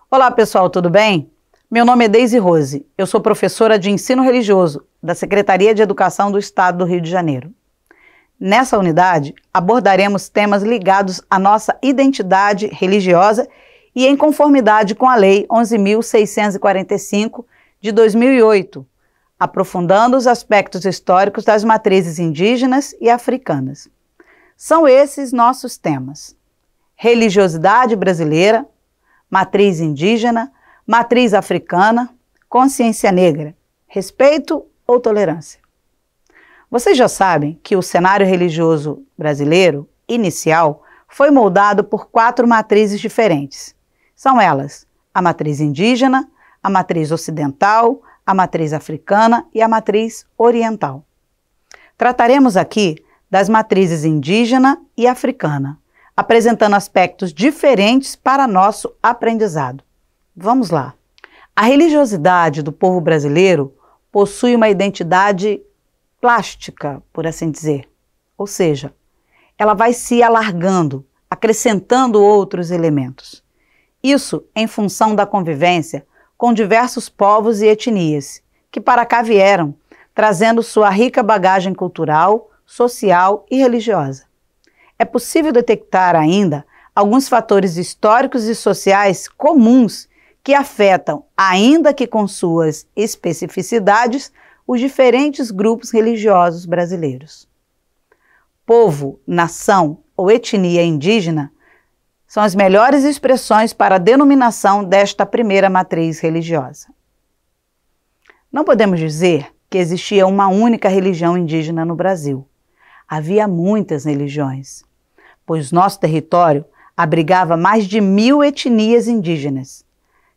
Olá pessoal, tudo bem? Meu nome é Deise Rose, eu sou professora de ensino religioso da Secretaria de Educação do Estado do Rio de Janeiro. Nessa unidade, abordaremos temas ligados à nossa identidade religiosa e em conformidade com a Lei 11.645 de 2008, aprofundando os aspectos históricos das matrizes indígenas e africanas. São esses nossos temas: religiosidade brasileira, matriz indígena, matriz africana, consciência negra, respeito ou tolerância. Vocês já sabem que o cenário religioso brasileiro, inicial, foi moldado por 4 matrizes diferentes. São elas a matriz indígena, a matriz ocidental, a matriz africana e a matriz oriental. Trataremos aqui das matrizes indígena e africana, apresentando aspectos diferentes para nosso aprendizado. Vamos lá. A religiosidade do povo brasileiro possui uma identidade plástica, por assim dizer. Ou seja, ela vai se alargando, acrescentando outros elementos. Isso em função da convivência com diversos povos e etnias, que para cá vieram, trazendo sua rica bagagem cultural, social e religiosa. É possível detectar ainda alguns fatores históricos e sociais comuns que afetam, ainda que com suas especificidades, os diferentes grupos religiosos brasileiros. Povo, nação ou etnia indígena são as melhores expressões para a denominação desta primeira matriz religiosa. Não podemos dizer que existia uma única religião indígena no Brasil. Havia muitas religiões, pois nosso território abrigava mais de 1000 etnias indígenas,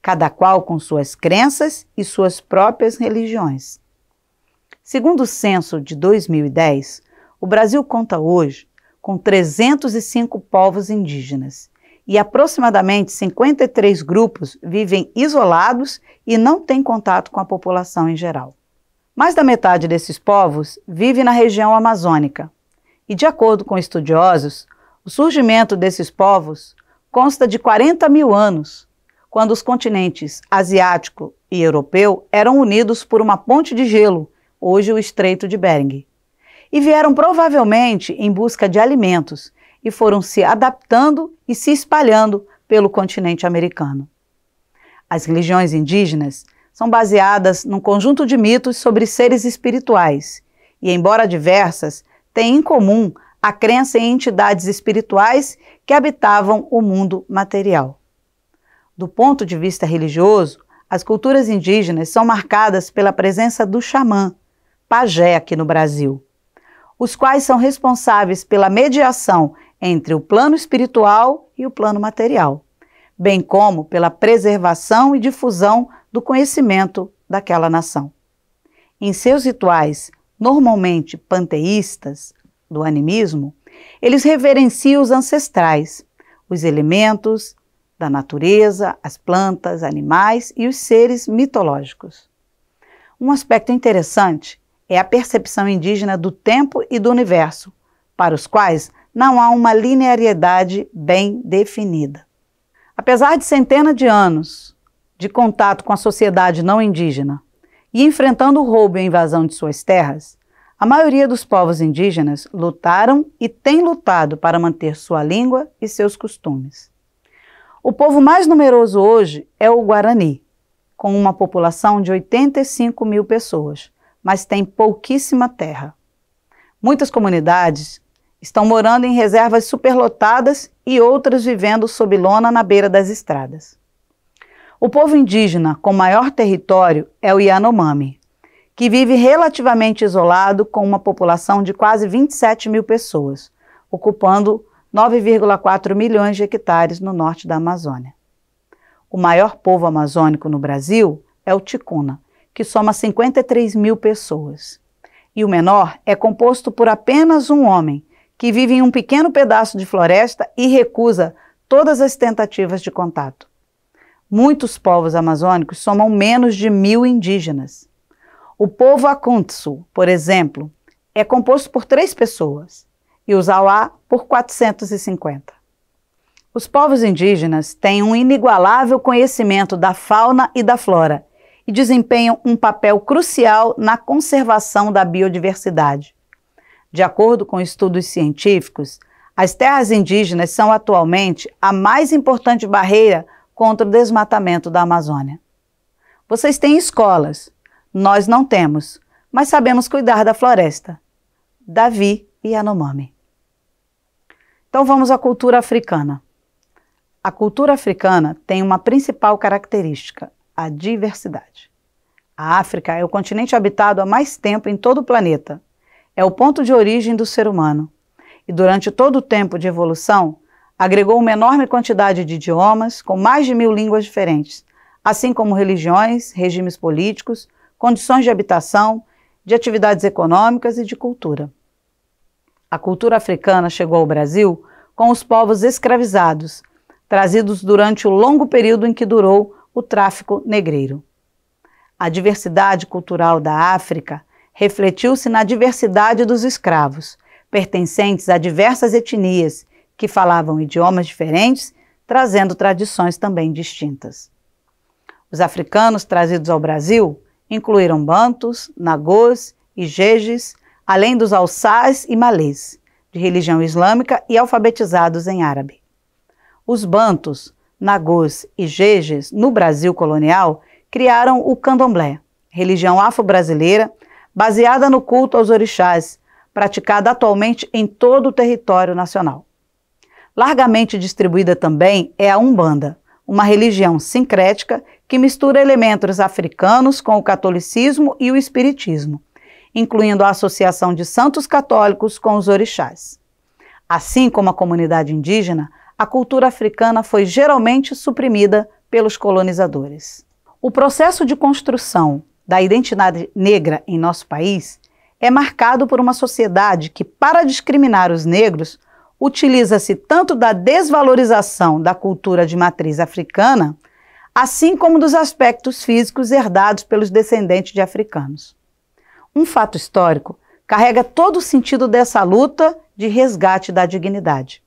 cada qual com suas crenças e suas próprias religiões. Segundo o censo de 2010, o Brasil conta hoje com 305 povos indígenas e aproximadamente 53 grupos vivem isolados e não têm contato com a população em geral. Mais da metade desses povos vive na região amazônica e, de acordo com estudiosos, o surgimento desses povos consta de 40 mil anos, quando os continentes asiático e europeu eram unidos por uma ponte de gelo, hoje o Estreito de Bering, e vieram provavelmente em busca de alimentos e foram se adaptando e se espalhando pelo continente americano. As religiões indígenas são baseadas num conjunto de mitos sobre seres espirituais e, embora diversas, têm em comum a crença em entidades espirituais que habitavam o mundo material. Do ponto de vista religioso, as culturas indígenas são marcadas pela presença do xamã, pajé aqui no Brasil, os quais são responsáveis pela mediação entre o plano espiritual e o plano material, bem como pela preservação e difusão do conhecimento daquela nação. Em seus rituais, normalmente panteístas, do animismo, eles reverenciam os ancestrais, os elementos da natureza, as plantas, animais e os seres mitológicos. Um aspecto interessante é a percepção indígena do tempo e do universo, para os quais não há uma linearidade bem definida. Apesar de centenas de anos de contato com a sociedade não indígena e enfrentando o roubo e a invasão de suas terras, a maioria dos povos indígenas lutaram e tem lutado para manter sua língua e seus costumes. O povo mais numeroso hoje é o Guarani, com uma população de 85 mil pessoas, mas tem pouquíssima terra. Muitas comunidades estão morando em reservas superlotadas e outras vivendo sob lona na beira das estradas. O povo indígena com maior território é o Yanomami, que vive relativamente isolado com uma população de quase 27 mil pessoas, ocupando 9,4 milhões de hectares no norte da Amazônia. O maior povo amazônico no Brasil é o Ticuna, que soma 53 mil pessoas. E o menor é composto por apenas um homem, que vive em um pequeno pedaço de floresta e recusa todas as tentativas de contato. Muitos povos amazônicos somam menos de 1000 indígenas. O povo Akuntsu, por exemplo, é composto por 3 pessoas e os Auá por 450. Os povos indígenas têm um inigualável conhecimento da fauna e da flora e desempenham um papel crucial na conservação da biodiversidade. De acordo com estudos científicos, as terras indígenas são atualmente a mais importante barreira contra o desmatamento da Amazônia. Vocês têm escolas, nós não temos, mas sabemos cuidar da floresta. Davi Yanomami. Então vamos à cultura africana. A cultura africana tem uma principal característica, a diversidade. A África é o continente habitado há mais tempo em todo o planeta. É o ponto de origem do ser humano. E durante todo o tempo de evolução, agregou uma enorme quantidade de idiomas, com mais de 1000 línguas diferentes, assim como religiões, regimes políticos, condições de habitação, de atividades econômicas e de cultura. A cultura africana chegou ao Brasil com os povos escravizados, trazidos durante o longo período em que durou o tráfico negreiro. A diversidade cultural da África refletiu-se na diversidade dos escravos, pertencentes a diversas etnias, que falavam idiomas diferentes, trazendo tradições também distintas. Os africanos trazidos ao Brasil incluíram bantus, nagôs e jejes, além dos alçás e malês, de religião islâmica e alfabetizados em árabe. Os bantus, nagôs e jejes, no Brasil colonial, criaram o candomblé, religião afro-brasileira, baseada no culto aos orixás, praticada atualmente em todo o território nacional. Largamente distribuída também é a Umbanda, uma religião sincrética que mistura elementos africanos com o catolicismo e o espiritismo, incluindo a associação de santos católicos com os orixás. Assim como a comunidade indígena, a cultura africana foi geralmente suprimida pelos colonizadores. O processo de construção da identidade negra em nosso país é marcado por uma sociedade que, para discriminar os negros, utiliza-se tanto da desvalorização da cultura de matriz africana, assim como dos aspectos físicos herdados pelos descendentes de africanos. Um fato histórico carrega todo o sentido dessa luta de resgate da dignidade.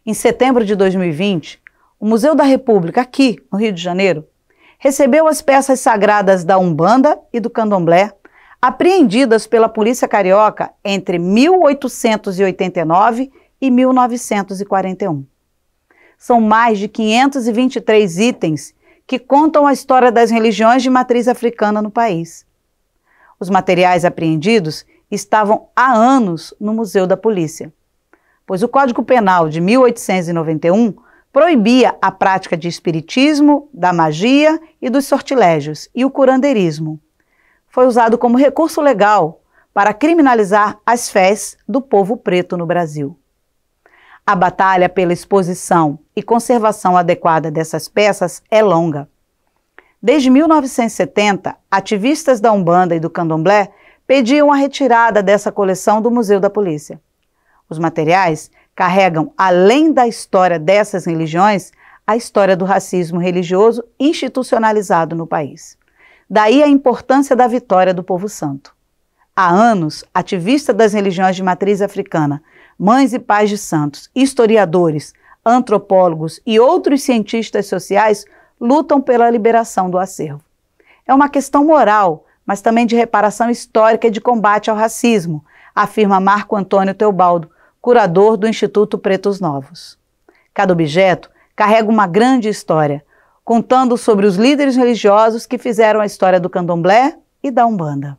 Em setembro de 2020, o Museu da República, aqui no Rio de Janeiro, recebeu as peças sagradas da Umbanda e do Candomblé, apreendidas pela Polícia Carioca entre 1889 e 1941. São mais de 523 itens que contam a história das religiões de matriz africana no país. Os materiais apreendidos estavam há anos no Museu da Polícia, pois o Código Penal de 1891 proibia a prática de espiritismo, da magia e dos sortilégios, e o curandeirismo. Foi usado como recurso legal para criminalizar as fés do povo preto no Brasil. A batalha pela exposição e conservação adequada dessas peças é longa. Desde 1970, ativistas da Umbanda e do Candomblé pediam a retirada dessa coleção do Museu da Polícia. Os materiais carregam, além da história dessas religiões, a história do racismo religioso institucionalizado no país. Daí a importância da vitória do povo santo. Há anos, ativistas das religiões de matriz africana, mães e pais de santos, historiadores, antropólogos e outros cientistas sociais lutam pela liberação do acervo. É uma questão moral, mas também de reparação histórica e de combate ao racismo, afirma Marco Antônio Teobaldo, curador do Instituto Pretos Novos. Cada objeto carrega uma grande história, contando sobre os líderes religiosos que fizeram a história do Candomblé e da Umbanda.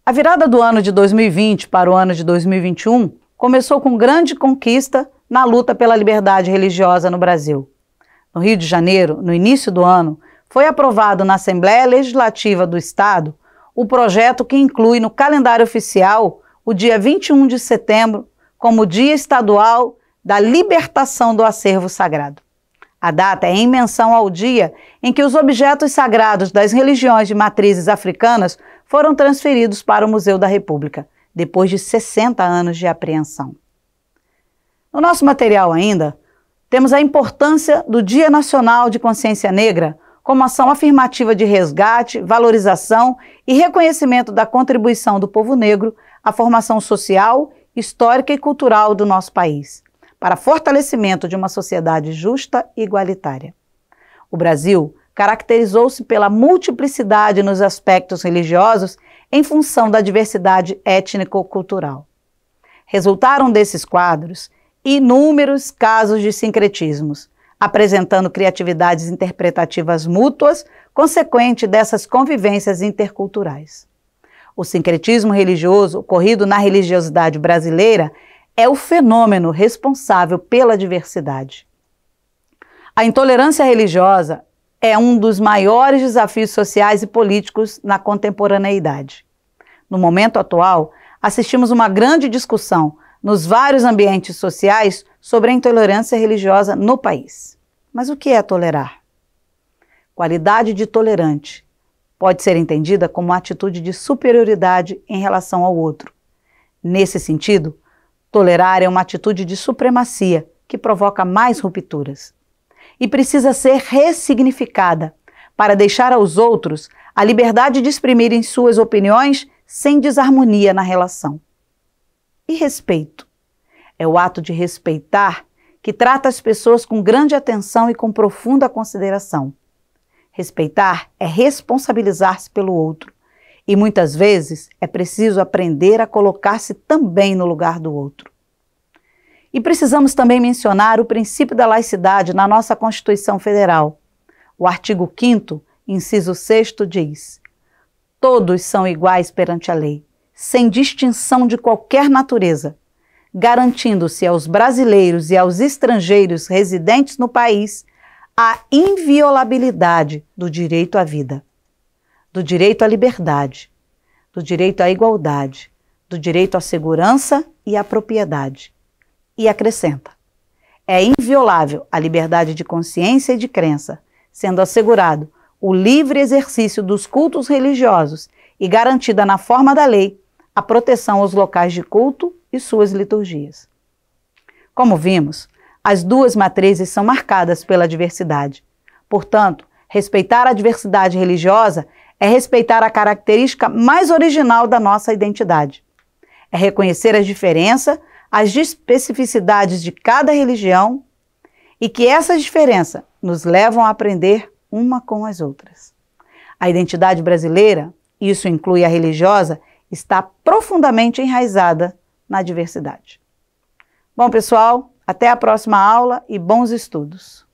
A virada do ano de 2020 para o ano de 2021 começou com grande conquista na luta pela liberdade religiosa no Brasil. No Rio de Janeiro, no início do ano, foi aprovado na Assembleia Legislativa do Estado o projeto que inclui no calendário oficial o dia 21 de setembro como Dia Estadual da Libertação do Acervo Sagrado. A data é em menção ao dia em que os objetos sagrados das religiões de matrizes africanas foram transferidos para o Museu da República, depois de 60 anos de apreensão. No nosso material ainda, temos a importância do Dia Nacional de Consciência Negra como ação afirmativa de resgate, valorização e reconhecimento da contribuição do povo negro à formação social, histórica e cultural do nosso país, para fortalecimento de uma sociedade justa e igualitária. O Brasil caracterizou-se pela multiplicidade nos aspectos religiosos em função da diversidade étnico-cultural. Resultaram desses quadros inúmeros casos de sincretismos, apresentando criatividades interpretativas mútuas, consequente dessas convivências interculturais. O sincretismo religioso ocorrido na religiosidade brasileira é o fenômeno responsável pela diversidade. A intolerância religiosa é um dos maiores desafios sociais e políticos na contemporaneidade. No momento atual, assistimos uma grande discussão nos vários ambientes sociais sobre a intolerância religiosa no país. Mas o que é tolerar? Qualidade de tolerante pode ser entendida como uma atitude de superioridade em relação ao outro. Nesse sentido, tolerar é uma atitude de supremacia que provoca mais rupturas e precisa ser ressignificada para deixar aos outros a liberdade de exprimirem suas opiniões sem desarmonia na relação. E respeito? É o ato de respeitar que trata as pessoas com grande atenção e com profunda consideração. Respeitar é responsabilizar-se pelo outro, e muitas vezes é preciso aprender a colocar-se também no lugar do outro. E precisamos também mencionar o princípio da laicidade na nossa Constituição Federal. O artigo 5º, inciso 6º diz: todos são iguais perante a lei, sem distinção de qualquer natureza, garantindo-se aos brasileiros e aos estrangeiros residentes no país a inviolabilidade do direito à vida, do direito à liberdade, do direito à igualdade, do direito à segurança e à propriedade. E acrescenta: é inviolável a liberdade de consciência e de crença, sendo assegurado o livre exercício dos cultos religiosos e garantida na forma da lei a proteção aos locais de culto e suas liturgias. Como vimos, as duas matrizes são marcadas pela diversidade. Portanto, respeitar a diversidade religiosa é respeitar a característica mais original da nossa identidade. É reconhecer as diferenças, as especificidades de cada religião e que essas diferenças nos levam a aprender uma com as outras. A identidade brasileira, isso inclui a religiosa, está profundamente enraizada na diversidade. Bom, pessoal, até a próxima aula e bons estudos!